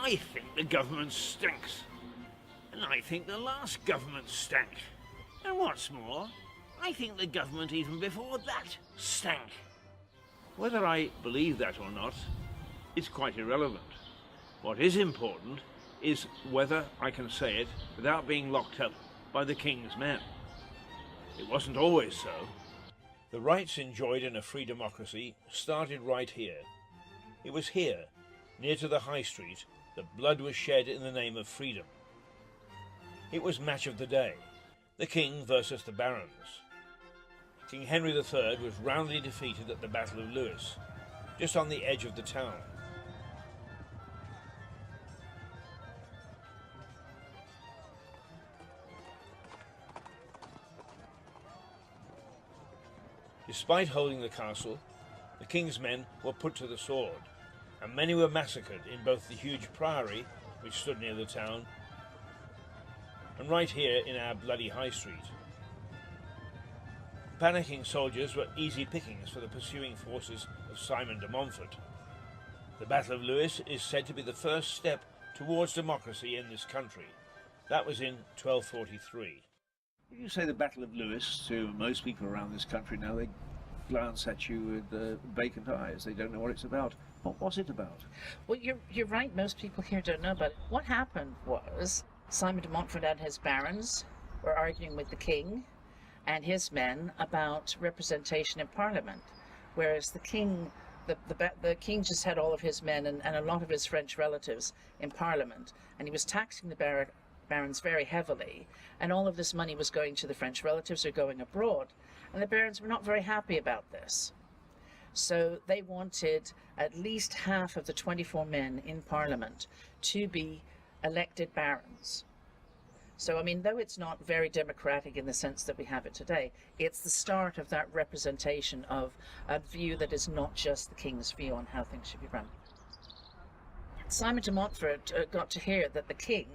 I think the government stinks. And I think the last government stank. And what's more, I think the government even before that stank. Whether I believe that or not is quite irrelevant. What is important is whether I can say it without being locked up by the King's men. It wasn't always so. The rights enjoyed in a free democracy started right here. It was here, near to the High Street, that blood was shed in the name of freedom. It was match of the day, the King versus the barons. King Henry III was roundly defeated at the Battle of Lewes, just on the edge of the town. Despite holding the castle, the king's men were put to the sword, and many were massacred in both the huge priory, which stood near the town, and right here in our bloody High Street. Panicking soldiers were easy pickings for the pursuing forces of Simon de Montfort. The Battle of Lewes is said to be the first step towards democracy in this country. That was in 1243. If you say the Battle of Lewes to most people around this country now, they glance at you with vacant eyes. They don't know what it's about. What was it about? Well, you're right. Most people here don't know about it. What happened was Simon de Montfort and his barons were arguing with the king and his men about representation in Parliament, whereas the king, the king just had all of his men and a lot of his French relatives in Parliament, and he was taxing the barons very heavily, and all of this money was going to the French relatives or going abroad, and the barons were not very happy about this. So they wanted at least half of the 24 men in Parliament to be elected barons. So, I mean, though it's not very democratic in the sense that we have it today, it's the start of that representation of a view that is not just the king's view on how things should be run. Simon de Montfort got to hear that the king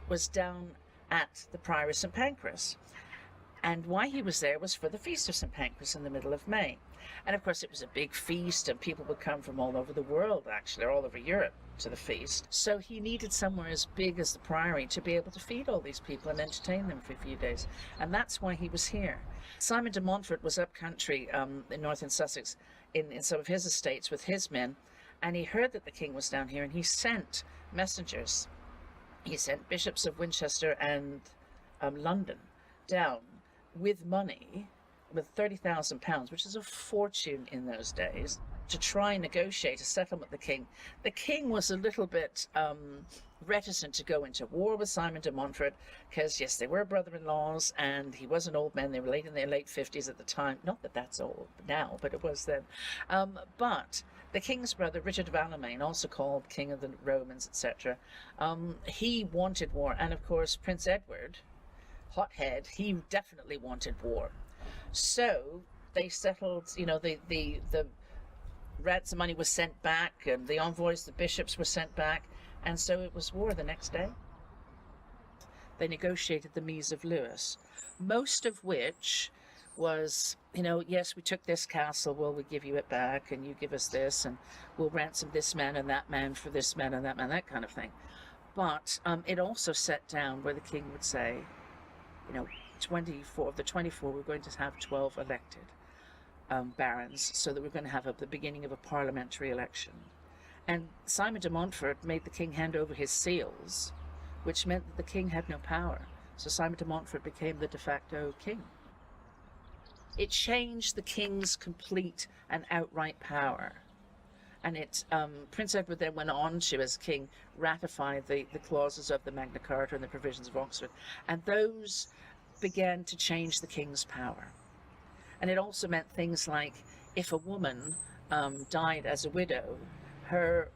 was down at the Priory of St. Pancras, and why he was there was for the Feast of St. Pancras in the middle of May. And of course it was a big feast, and people would come from all over the world, actually, or all over Europe, to the feast. So he needed somewhere as big as the Priory to be able to feed all these people and entertain them for a few days. And that's why he was here. Simon de Montfort was up country in northern Sussex in some of his estates with his men, and he heard that the king was down here, and he sent messengers. He sent bishops of Winchester and London down with money, with £30,000, which is a fortune in those days, to try and negotiate a settlement with the king. The king was a little bit reticent to go into war with Simon de Montfort, because yes, they were brother-in-laws, and he was an old man. They were in their late 50s at the time. Not that that's old now, but it was then. But the king's brother, Richard of Alamein, also called King of the Romans, etc., he wanted war. And of course, Prince Edward, hothead, he definitely wanted war. So they settled, you know, the ransom money was sent back, and the envoys, the bishops, were sent back, and so it was war the next day. They negotiated the Mise of Lewes, most of which was, you know, yes, we took this castle, well, we give you it back, and you give us this, and we'll ransom this man and that man for this man and that kind of thing. But it also set down where the king would say, you know, 24 of the 24, we're going to have 12 elected barons, so that we're going to have the beginning of a parliamentary election. And Simon de Montfort made the king hand over his seals, which meant that the king had no power. So Simon de Montfort became the de facto king. It changed the king's complete and outright power. And Prince Edward then went on to, as king, ratify the clauses of the Magna Carta and the provisions of Oxford. And those began to change the king's power. And it also meant things like, if a woman died as a widow, her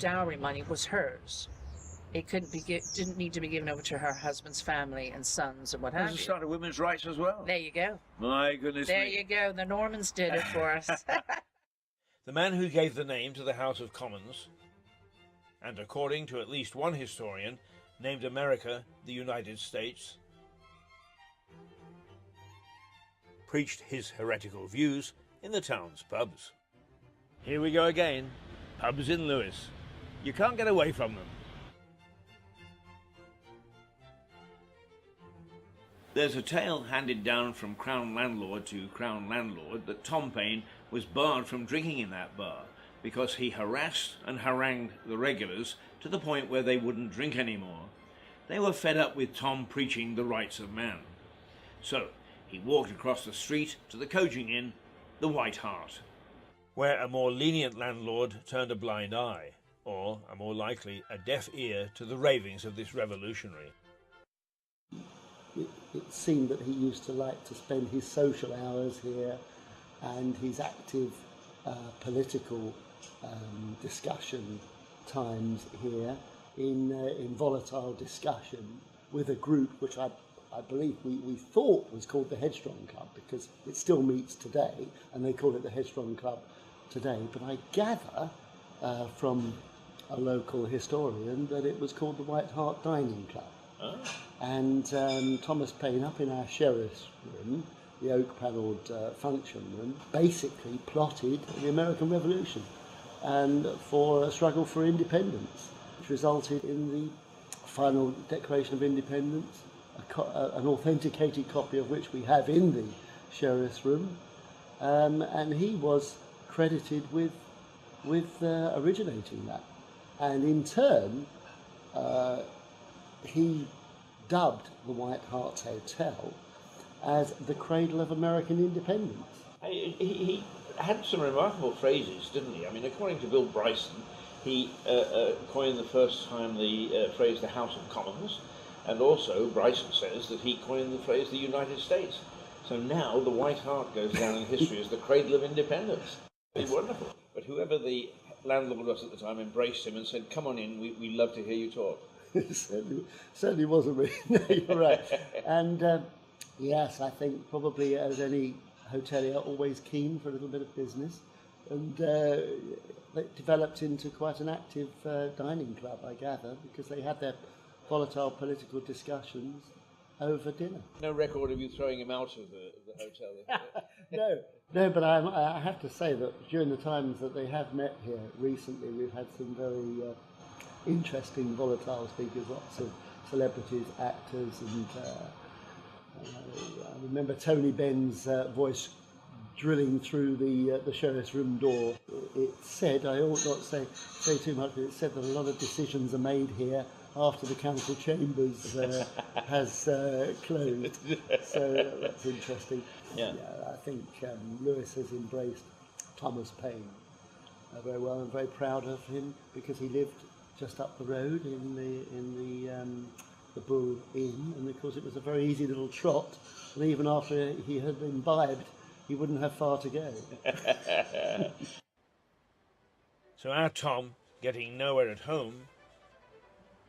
dowry money was hers. It didn't need to be given over to her husband's family and sons and what have you. There's a start of women's rights as well. There you go. My goodness me. There you go. The Normans did it for us. The man who gave the name to the House of Commons, and according to at least one historian, named America the United States, preached his heretical views in the town's pubs. Here we go again. Pubs in Lewes. You can't get away from them. There's a tale handed down from Crown landlord to Crown landlord that Tom Paine was barred from drinking in that bar because he harassed and harangued the regulars to the point where they wouldn't drink anymore. They were fed up with Tom preaching the rights of man. So he walked across the street to the coaching inn, the White Hart, where a more lenient landlord turned a blind eye, or, a more likely, a deaf ear to the ravings of this revolutionary. It seemed that he used to like to spend his social hours here and his active political discussion times here in volatile discussion with a group which I believe we thought was called the Headstrong Club, because it still meets today and they call it the Headstrong Club today. But I gather from a local historian that it was called the White Hart Dining Club. Oh. And Thomas Paine, up in our sheriff's room, the oak-panelled function room, basically plotted the American Revolution and for a struggle for independence, which resulted in the final Declaration of Independence, an authenticated copy of which we have in the sheriff's room, and he was credited with originating that. And in turn, he dubbed the White Hart Hotel as the cradle of American independence. He had some remarkable phrases, didn't he? I mean, according to Bill Bryson, he coined the first time the phrase the House of Commons, and also Bryson says that he coined the phrase the United States. So now the White Hart goes down in history as the cradle of independence. It's wonderful. But whoever the landlord was at the time embraced him and said, "Come on in, we'd love to hear you talk." certainly wasn't me. No, you're right. And yes, I think probably as any hotelier, always keen for a little bit of business, and it developed into quite an active dining club, I gather, because they had their volatile political discussions over dinner. No record of you throwing him out of the hotel? No, but I have to say that during the times that they have met here recently, we've had some very interesting volatile speakers, lots of celebrities, actors, and I remember Tony Benn's voice drilling through the sheriff's room door. It said, I ought not say too much, but it said that a lot of decisions are made here after the council chambers has closed. So that's interesting. Yeah, I think Lewis has embraced Thomas Paine very well. I'm very proud of him because he lived just up the road in the Bull Inn, and of course it was a very easy little trot, and even after he had imbibed, he wouldn't have far to go. So our Tom, getting nowhere at home,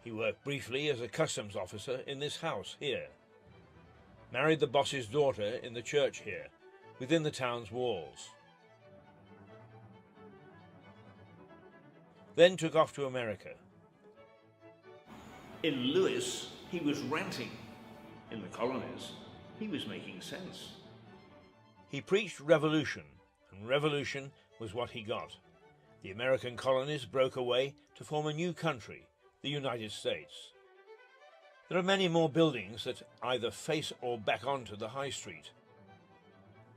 he worked briefly as a customs officer in this house here, married the boss's daughter in the church here, within the town's walls, then took off to America. In Lewis, he was ranting. In the colonies, he was making sense. He preached revolution, and revolution was what he got. The American colonies broke away to form a new country, the United States. There are many more buildings that either face or back onto the high street.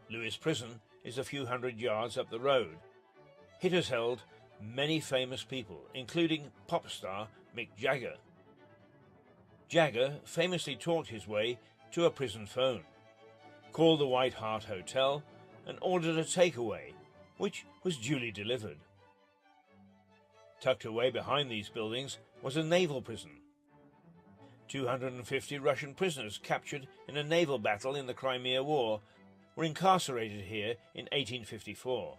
Lewis Prison is a few hundred yards up the road. It has held many famous people, including pop star Mick Jagger. Jagger famously talked his way to a prison phone, called the White Hart Hotel, and ordered a takeaway, which was duly delivered. Tucked away behind these buildings was a naval prison. 250 Russian prisoners captured in a naval battle in the Crimea War were incarcerated here in 1854.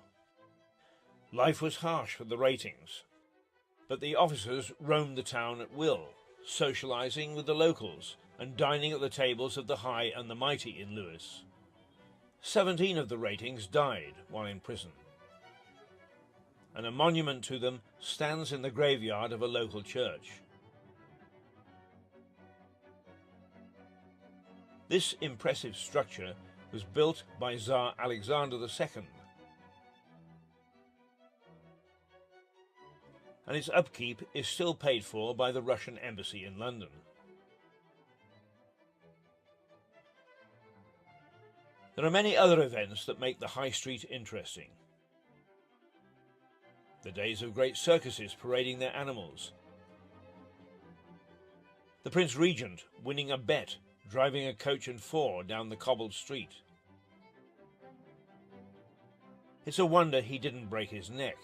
Life was harsh for the ratings, but the officers roamed the town at will, socializing with the locals and dining at the tables of the high and the mighty in Lewis. 17 of the ratings died while in prison, and a monument to them stands in the graveyard of a local church. This impressive structure was built by Tsar Alexander II, and its upkeep is still paid for by the Russian embassy in London. There are many other events that make the High Street interesting. The days of great circuses parading their animals. The Prince Regent winning a bet, driving a coach and four down the cobbled street. It's a wonder he didn't break his neck.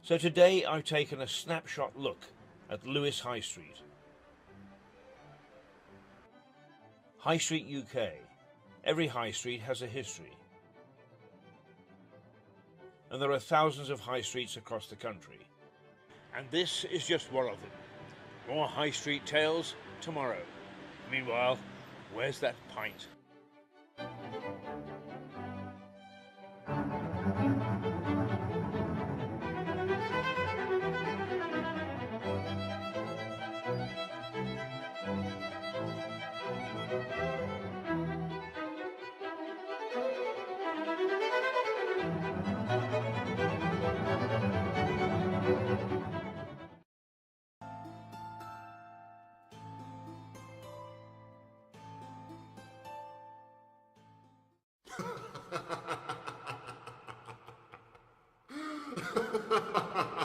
So today I've taken a snapshot look at Lewes High Street. High Street UK. Every high street has a history. And there are thousands of high streets across the country. And this is just one of them. More high street tales tomorrow. Meanwhile, where's that pint? Ha ha ha ha!